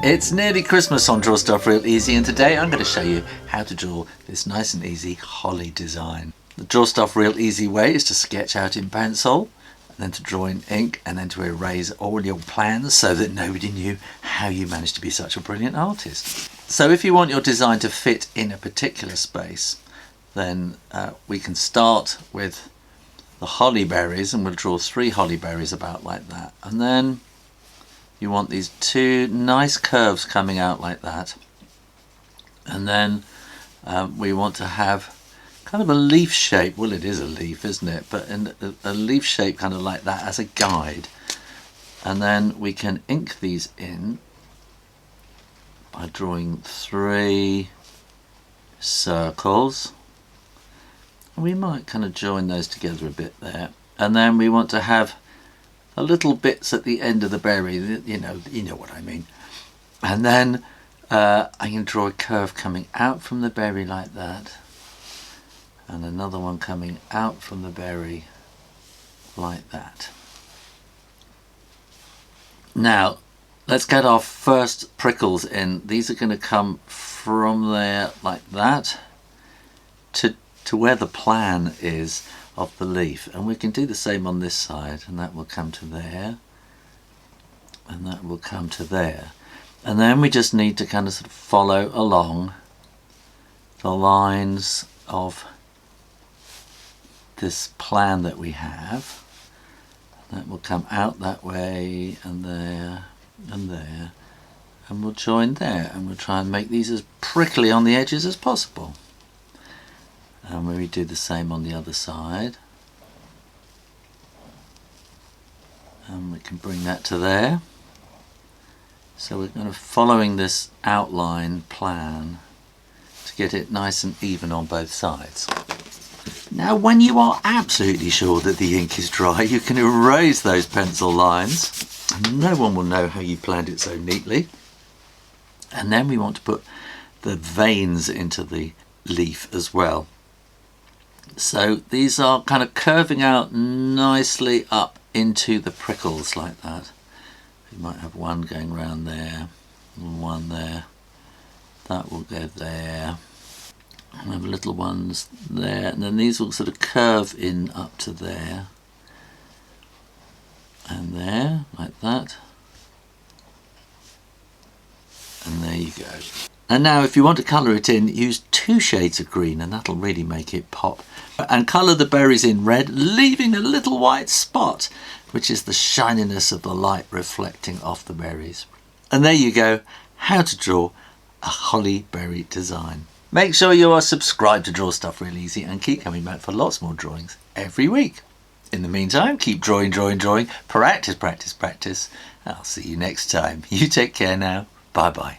It's nearly Christmas on Draw Stuff Real Easy, and today I'm going to show you how to draw this nice and easy holly design. The Draw Stuff Real Easy way is to sketch out in pencil, and then to draw in ink, and then to erase all your plans so that nobody knew how you managed to be such a brilliant artist. So if you want your design to fit in a particular space, then we can start with the holly berries, and we'll draw 3 holly berries about like that, and then you want these 2 nice curves coming out like that, and then we want to have kind of a leaf shape. Well, it is a leaf, isn't it? But in a leaf shape kind of like that as a guide, and then we can ink these in by drawing 3 circles. We might kind of join those together a bit there, and then we want to have the little bits at the end of the berry, you know what I mean. And then I can draw a curve coming out from the berry like that, and another one coming out from the berry like that. Now let's get our first prickles in. These are going to come from there like that to where the plan is of the leaf, and we can do the same on this side, and that will come to there, and that will come to there, and then we just need to kind of sort of follow along the lines of this plan that we have. That will come out that way, and there and there, and we'll join there, and we'll try and make these as prickly on the edges as possible. And we do the same on the other side, and we can bring that to there. So we're kind of following this outline plan to get it nice and even on both sides. Now when you are absolutely sure that the ink is dry, you can erase those pencil lines, and no one will know how you planned it so neatly. And then we want to put the veins into the leaf as well. So these are kind of curving out nicely up into the prickles like that. You might have one going round there, and one there. That will go there. And we have little ones there, and then these will sort of curve in up to there, and there, like that. And there you go. And now if you want to colour it in, use 2 shades of green, and that'll really make it pop. And colour the berries in red, leaving a little white spot, which is the shininess of the light reflecting off the berries. And there you go, how to draw a holly berry design. Make sure you are subscribed to Draw Stuff Real Easy, and keep coming back for lots more drawings every week. In the meantime, keep drawing, practice. I'll see you next time. You take care now. Bye bye.